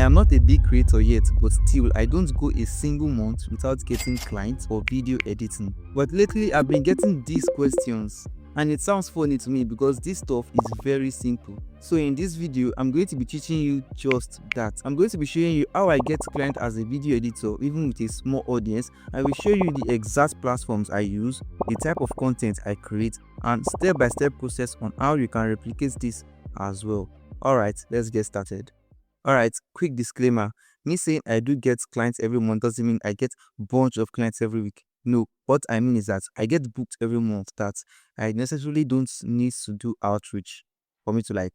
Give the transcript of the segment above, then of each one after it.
I am not a big creator yet, but still I don't go a single month without getting clients or video editing. But lately I've been getting these questions, and it sounds funny to me because this stuff is very simple. So in this video, I'm going to be teaching you just that. I'm going to be showing you how I get clients as a video editor, even with a small audience. I will show you the exact platforms I use, the type of content I create, and step-by-step process on how you can replicate this as well. Alright, let's get started. Alright, quick disclaimer. Me saying I do get clients every month doesn't mean I get a bunch of clients every week. No, what I mean is that I get booked every month that I necessarily don't need to do outreach for me to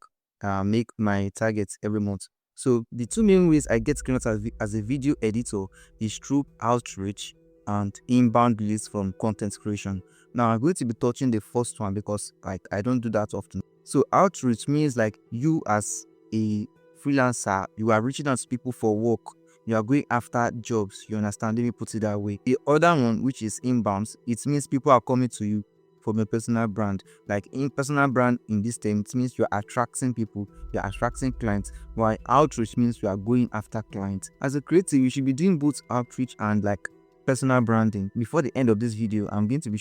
make my targets every month. So the two main ways I get clients as a video editor is through outreach and inbound leads from content creation. Now I'm going to be touching the first one because I don't do that often. So outreach means like you as a freelancer, you are reaching out to people for work, you are going after jobs, you understand? Let me put it that way. The other one, which is inbounds, it means people are coming to you from your personal brand. Like in personal brand in this term, it means you're attracting people, you're attracting clients, while outreach means you are going after clients. As a creative, you should be doing both outreach and personal branding. Before the end of this video, I'm going to be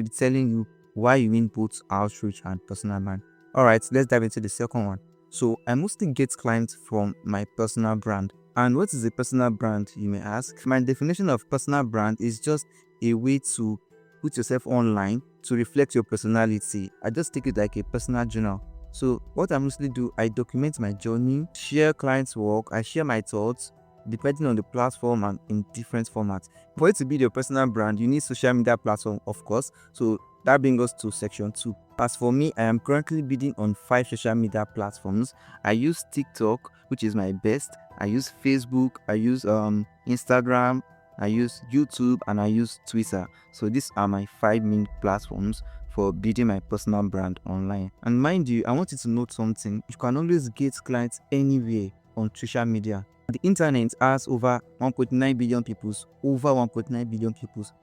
telling you why you need both outreach and personal brand. Alright, let's dive into the second one. So I mostly get clients from my personal brand. And what is a personal brand, you may ask? My definition of personal brand is just a way to put yourself online to reflect your personality. I just take it like a personal journal. So what I mostly do, I document my journey, share clients' work, I share my thoughts, depending on the platform and in different formats. For it to be your personal brand, you need social media platform, of course. So that brings us to section 2. As for me, I am currently bidding on 5 social media platforms. I use TikTok, which is my best. I use Facebook, I use Instagram, I use YouTube, and I use Twitter. So these are my 5 main platforms for building my personal brand online. And mind you, I want you to note something. You can always get clients anywhere on social media. The internet has over 1.9 billion people,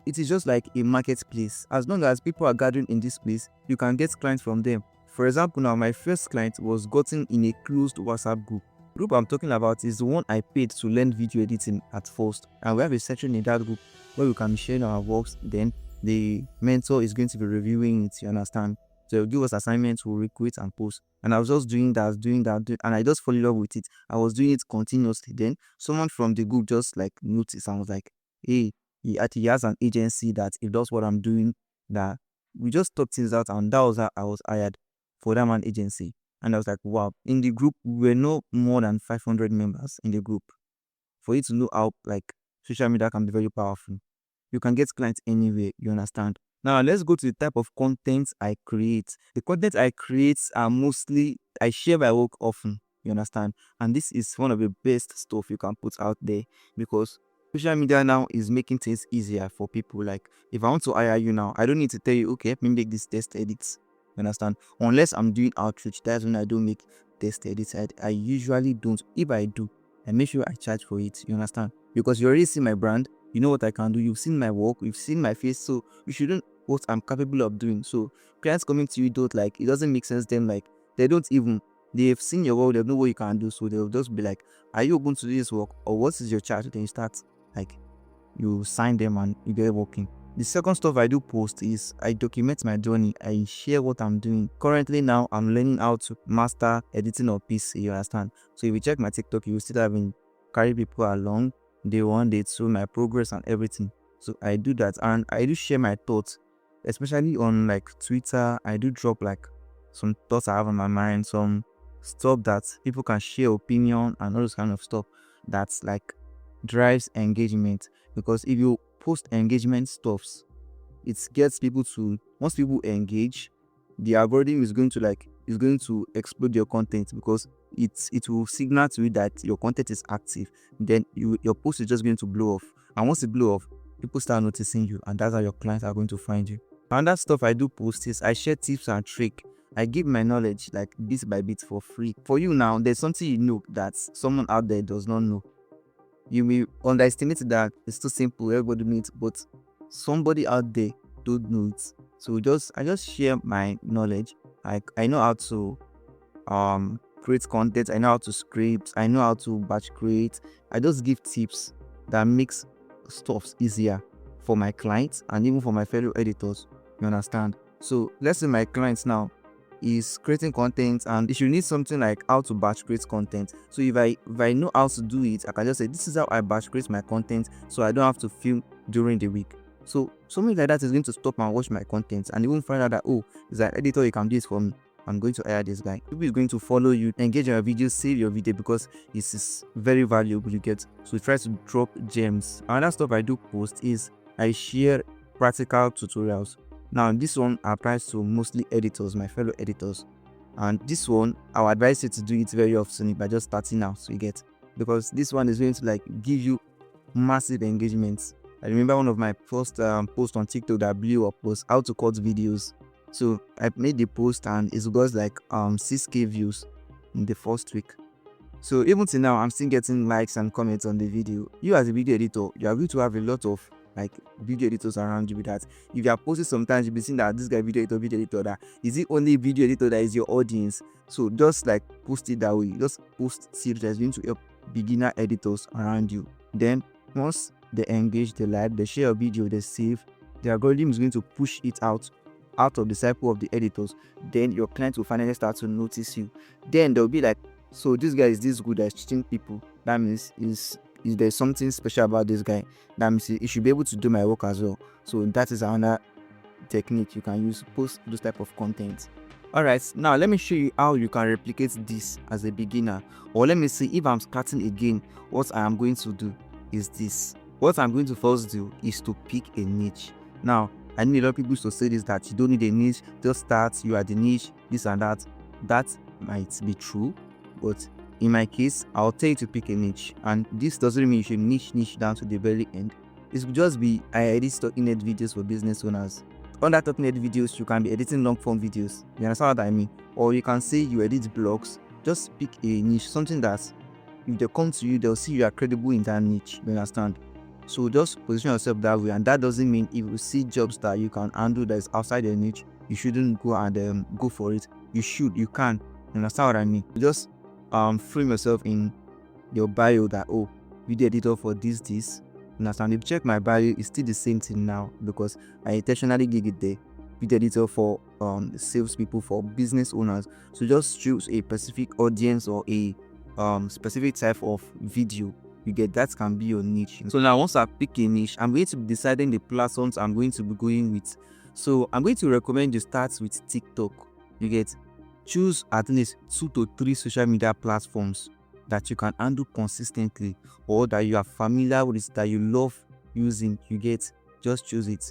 It is just like a marketplace. As long as people are gathering in this place, you can get clients from them. For example, now my first client was gotten in a closed WhatsApp group. The group I'm talking about is the one I paid to learn video editing at first. And we have a section in that group where we can be sharing our works. Then the mentor is going to be reviewing it, you understand? So they'll give us assignments, we'll recruit and post. And I was just doing that, and I just fall in love with it. I was doing it continuously. Then someone from the group just noticed and was like, hey, he has an agency that if that's what I'm doing, that we just talked things out, and that was how I was hired for that man agency. And I was like, wow. In the group, we were no more than 500 members in the group. For you to know how social media can be very powerful. You can get clients anywhere, you understand? Now, let's go to the type of content I create. The content I create are mostly, I share my work often, you understand? And this is one of the best stuff you can put out there because social media now is making things easier for people. Like, if I want to hire you now, I don't need to tell you, okay, let me make this test edits, you understand? Unless I'm doing outreach, that's when I don't make test edits. I usually don't. If I do, I make sure I charge for it, you understand? Because you already see my brand, you know what I can do, you've seen my work, you've seen my face, so you shouldn't what I'm capable of doing. So clients coming to you don't it doesn't make sense then they've seen your work, they know what you can do, so they'll just be like, are you open to this work, or what is your charge? Then you start you sign them and you get working. The second stuff I do post is I document my journey. I share what I'm doing. Currently now I'm learning how to master editing on PC, you understand? So if you check my TikTok, you will see that I've been carrying people along day 1, day 2, my progress and everything. So I do that, and I do share my thoughts, especially on Twitter. I do drop some thoughts I have on my mind, some stuff that people can share opinion and all those kind of stuff that's drives engagement. Because if you post engagement stuffs, it gets people to, once people engage, the algorithm is going to explode your content because it will signal to you that your content is active. Then your post is just going to blow off, and once it blow off, people start noticing you, and that's how your clients are going to find you. And that stuff I do post is I share tips and tricks. I give my knowledge bit by bit for free. For you now, there's something you know that someone out there does not know. You may underestimate that it's too simple, everybody knows it, but somebody out there don't know it. So I just share my knowledge. I know how to create content, I know how to script, I know how to batch create. I just give tips that makes stuff easier for my clients and even for my fellow editors. You understand? So let's say my clients now is creating content and if you need something like how to batch create content. So if I know how to do it, I can just say this is how I batch create my content, so I don't have to film during the week. So something like that is going to stop and watch my content and even find out that, oh, is an editor, you can do this for me. I'm going to hire this guy. People is going to follow you, engage in your video, save your video because it is very valuable, you get. So try to drop gems. Another stuff I do post is I share practical tutorials. Now this one applies to mostly editors, my fellow editors. And this one, I would advise you to do it very often by just starting out, so you get. Because this one is going to like give you massive engagements. I remember one of my first posts on TikTok that blew up was how to cut videos. So I made the post and it got like 6k views in the first week. So even till now, I'm still getting likes and comments on the video. You as a video editor, you are going to have a lot of like video editors around you with that. If you are posting sometimes, you'll be seeing that this guy video editor, that is it only video editor that is your audience. So just like post it that way. Just post series that's going to help beginner editors around you. Then once they engage, they like, they share a video, they save, the algorithm is going to push it out of the cycle of the editors. Then your client will finally start to notice you. Then they'll be like, so this guy is this good at cheating people. That means is there something special about this guy. That means he should be able to do my work as well. So that is another technique you can use to post those type of content. Alright, now let me show you how you can replicate this as a beginner. Or let me see, if I'm starting again, what I am going to do is this. What I'm going to first do is to pick a niche. Now, I need a lot of people to say this, that you don't need a niche, just start, you are the niche, this and that. That might be true, but in my case, I'll tell you to pick a niche. And this doesn't mean you should niche down to the very end. It would just be, I edit talking head videos for business owners. Under talking head videos, you can be editing long form videos. You understand what I mean? Or you can say you edit blogs. Just pick a niche, something that if they come to you, they'll see you are credible in that niche. You understand? So just position yourself that way, and that doesn't mean if you see jobs that you can handle that is outside your niche, you shouldn't go and go for it. You should, you can. You understand what I mean? Just frame yourself in your bio that, oh, video editor for this. You understand? If you check my bio, it's still the same thing now because I intentionally gave it there. Video editor for salespeople, for business owners. So just choose a specific audience or a specific type of video. You get, that can be your niche. So now once I pick a niche, I'm going to be deciding the platforms I'm going to be going with. So I'm going to recommend you start with TikTok. You get, choose at least 2 to 3 social media platforms that you can handle consistently or that you are familiar with, that you love using. You get, just choose it.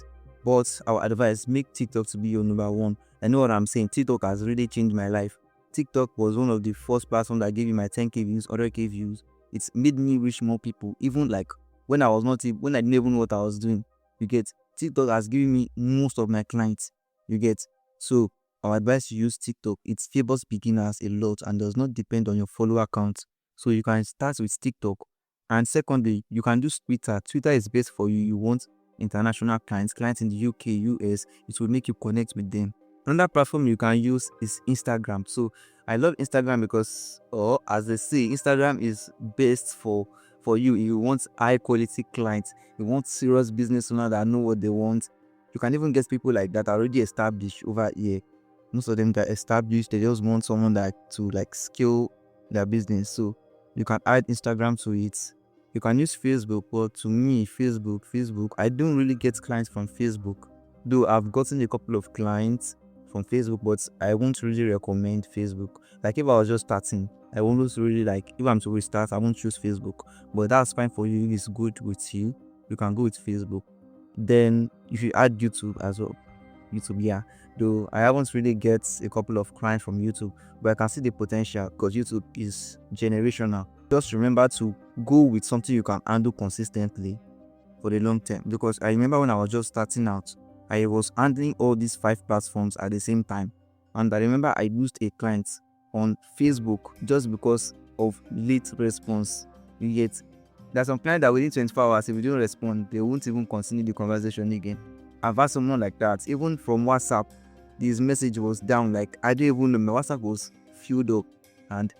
But I would advise, make TikTok to be your number one. I know what I'm saying. TikTok has really changed my life. TikTok was one of the first platforms that gave me my 10k views, 100k views. It's made me reach more people, even like when I didn't even know what I was doing. You get, TikTok has given me most of my clients. You get, so I advise you use TikTok. It favors beginners a lot and does not depend on your follower count. So you can start with TikTok. And secondly, you can do Twitter. Twitter is best for you. You want international clients in the UK, US. It will make you connect with them. Another platform you can use is Instagram. So I love Instagram because, as they say, Instagram is best for you. You want high quality clients. You want serious business owners that know what they want. You can even get people like that already established over here. Most of them that established, they just want someone that to like scale their business. So you can add Instagram to it. You can use Facebook, but to me, Facebook, I don't really get clients from Facebook. Though I've gotten a couple of clients from Facebook, but I won't really recommend Facebook. Like if I was just starting, I won't really like, if I'm to restart, I won't choose Facebook. But that's fine for you. If it's good with you, you can go with Facebook. Then if you add YouTube as well, YouTube, yeah. Though I haven't really get a couple of clients from YouTube, but I can see the potential because YouTube is generational. Just remember to go with something you can handle consistently for the long term. Because I remember when I was just starting out, I was handling all these 5 platforms at the same time. And I remember I used a client on Facebook just because of late response. You get, there's some clients that within 24 hours, if you don't respond, they won't even continue the conversation again. I've had someone like that. Even from WhatsApp, this message was down. Like, I didn't even know, my WhatsApp was filled up. And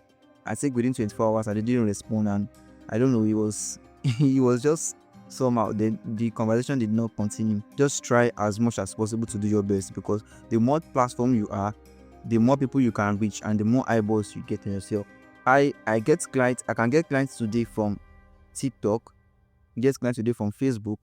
I think within 24 hours, I didn't respond, and I don't know, he was he was just somehow the conversation did not continue. Just try as much as possible to do your best, because the more platform you are, the more people you can reach, and the more eyeballs you get in yourself. I get clients. I can get clients today from TikTok, get clients today from Facebook,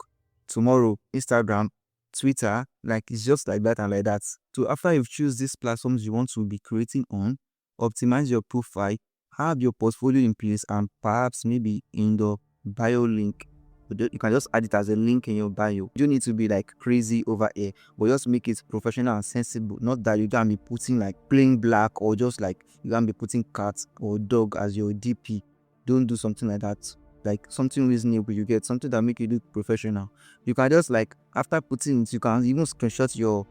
tomorrow Instagram, Twitter. Like, it's just like that and like that. So after you've choose these platforms you want to be creating on, optimize your profile, have your portfolio in place, and perhaps maybe in the bio link, you can just add it as a link in your bio. You don't need to be like crazy over here, but just make it professional and sensible. Not that you can be putting like plain black, or just like you can be putting cat or dog as your DP. Don't do something like that. Like something reasonable, you get something that make you look professional. You can just like, after putting it, you can even screenshot your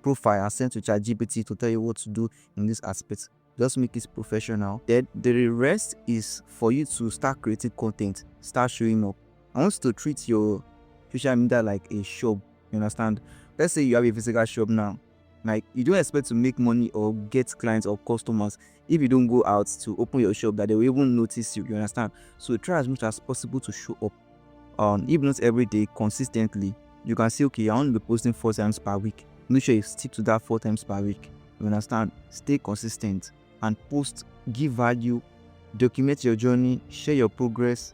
profile and send to ChatGPT to tell you what to do in this aspect. Just make it professional. Then the rest is for you to start creating content, start showing up. I want you to treat your social media like a shop. You understand? Let's say you have a physical shop now. Like, you don't expect to make money or get clients or customers if you don't go out to open your shop, that they will even notice you. You understand? So try as much as possible to show up. If not every day, consistently. You can say, okay, I want to be posting 4 times per week. Make sure you stick to that 4 times per week. You understand? Stay consistent and post, give value, document your journey, share your progress,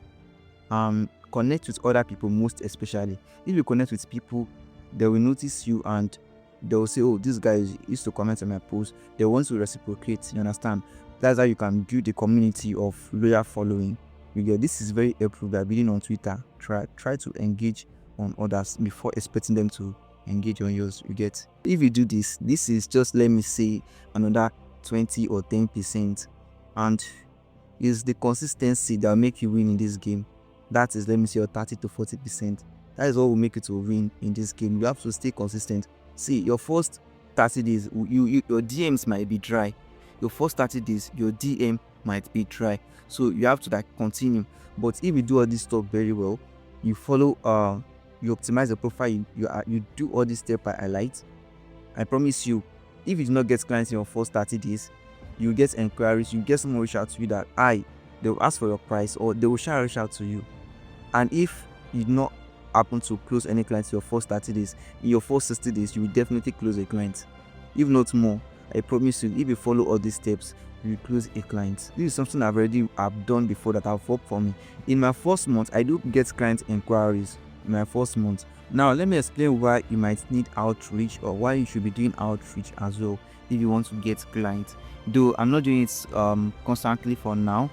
connect with other people, most especially. If you connect with people, they will notice you and they will say, oh, this guy used to comment on my post. They want to reciprocate. You understand? That's how you can build a community of loyal following. You get, this is very helpful by building on Twitter. Try to engage on others before expecting them to engage on yours. You get, if you do this is just, let me say, another 20 or 10%, and it's the consistency that will make you win in this game. That is, let me say, your 30 to 40%. That is what will make you to win in this game. You have to stay consistent. See, your first 30 days, your DMs might be dry. Your first 30 days, your DM might be dry. So you have to like continue. But if you do all this stuff very well, you follow, you optimize the profile, you do all this step by Alight, I promise you, if you do not get clients in your first 30 days, you get inquiries, you get someone reach out to you that they will ask for your price, or they will reach out to you. And if you do not happen to close any clients in your first 30 days, in your first 60 days, you will definitely close a client. If not more, I promise you, if you follow all these steps, you will close a client. This is something I've done before that have worked for me. In my first month, I do get client inquiries in my first month. Now, let me explain why you might need outreach, or why you should be doing outreach as well if you want to get clients. Though I'm not doing it constantly for now.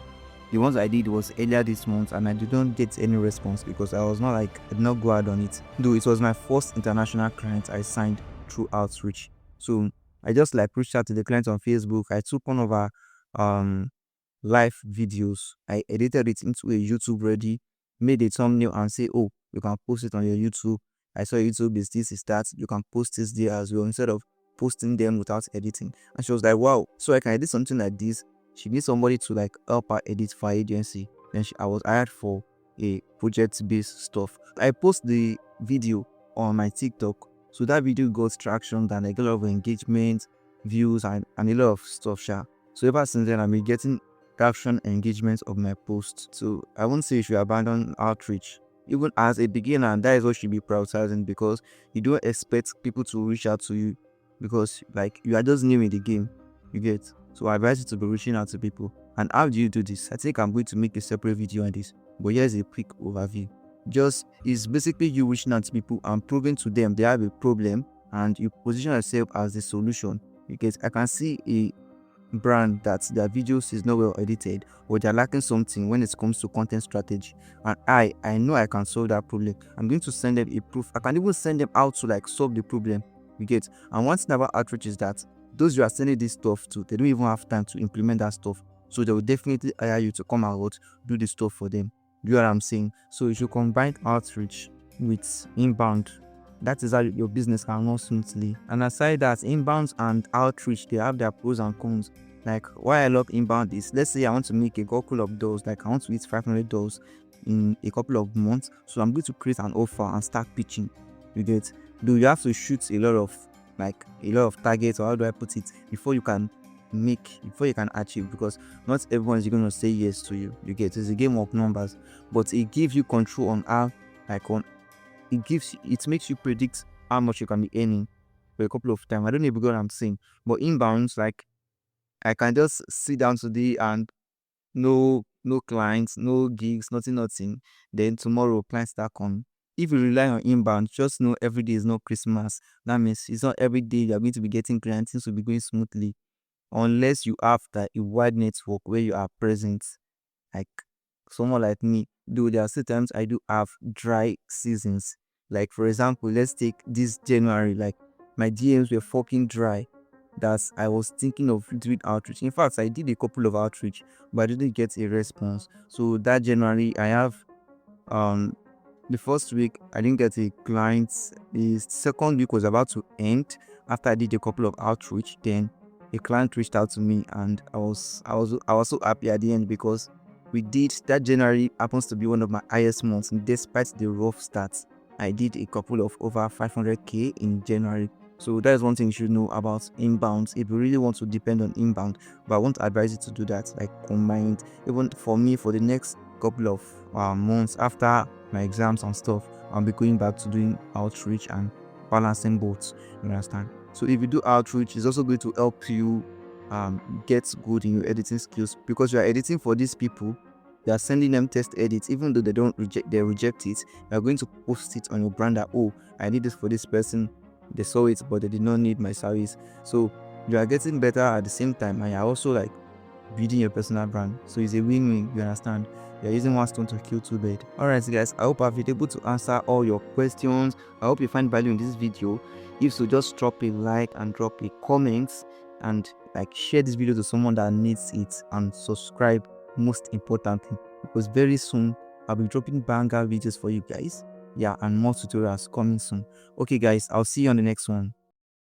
The ones I did was earlier this month, and I didn't get any response because I did not go out on it. Though it was my first international client I signed through outreach. So I just like reached out to the client on Facebook. I took one of our live videos. I edited it into a YouTube ready, made a thumbnail and say, oh, you can post it on your YouTube. I saw YouTube is this, is that. You can post this there as well, instead of posting them without editing. And she was like, wow, so I can edit something like this. She needs somebody to like help her edit for her agency. Then I was hired for a project-based stuff. I post the video on my TikTok, so that video got traction and I got a lot of engagement, views, and a lot of stuff. So ever since then, I've been getting traction, engagement of my posts. So I won't say you should abandon outreach. Even as a beginner, that is what you should be prioritizing, because you don't expect people to reach out to you, because like you are just new in the game. You get. So I advise you to be reaching out to people. And how do you do this? I think I'm going to make a separate video on this, but here's a quick overview. It's basically you reaching out to people and proving to them they have a problem, and you position yourself as the solution. Because I can see a brand that their videos is not well edited, or they're lacking something when it comes to content strategy, and I know I can solve that problem. I'm going to send them a proof. I can even send them out to like solve the problem. You get. And one thing about outreach is that those you are sending this stuff to, they don't even have time to implement that stuff. So they will definitely hire you to come out, do the stuff for them. You know what I'm saying? So you should combine outreach with inbound. That is how your business can run smoothly. And aside that, inbound and outreach, they have their pros and cons. Like, why I love inbound is, let's say I want to make a couple of doors, like I want to hit 500 doors in a couple of months. So I'm going to create an offer and start pitching. You get. Do you have to shoot a lot of targets, or how do I put it, before you can make, before you can achieve, because not everyone is going to say yes to you. You get, it's a game of numbers, but it gives you control on how, like on it makes you predict how much you can be earning for a couple of times. I don't know if you get what I'm saying, but inbounds, like I can just sit down today and no clients, no gigs, nothing. Then tomorrow clients start coming. If you rely on inbound, just know every day is not Christmas. That means it's not every day you're going to be getting clients, things will be going smoothly. Unless you have that a wide network where you are present, like someone like me. Though there are still times I do have dry seasons. Like for example, let's take this January, like my DMs were fucking dry. That I was thinking of doing outreach. In fact, I did a couple of outreach, but I didn't get a response. So that January, I have um the first week I didn't get a client. The second week was about to end after I did a couple of outreach. Then a client reached out to me, and I was so happy at the end, because we did that. January happens to be one of my highest months, and despite the rough starts, I did a couple of over 500k in January. So that is one thing you should know about inbound. If you really want to depend on inbound, but I won't advise you to do that. Like combined, even for me, for the next couple of months after my exams and stuff, I'll be going back to doing outreach and balancing both. You understand? So if you do outreach, it's also going to help you get good in your editing skills, because you are editing for these people. You are sending them test edits, even though they reject it. You are going to post it on your brand that, oh, I need this for this person. They saw it, but they did not need my service. So you are getting better at the same time, and you're also like building your personal brand. So it's a win-win. You understand? You're using one stone to kill two birds. Alright guys, I hope I've been able to answer all your questions. I hope you find value in this video. If so, just drop a like and drop a comment, and like share this video to someone that needs it, and subscribe, most importantly, because very soon I'll be dropping banger videos for you guys. Yeah, and more tutorials coming soon. Okay guys, I'll see you on the next one.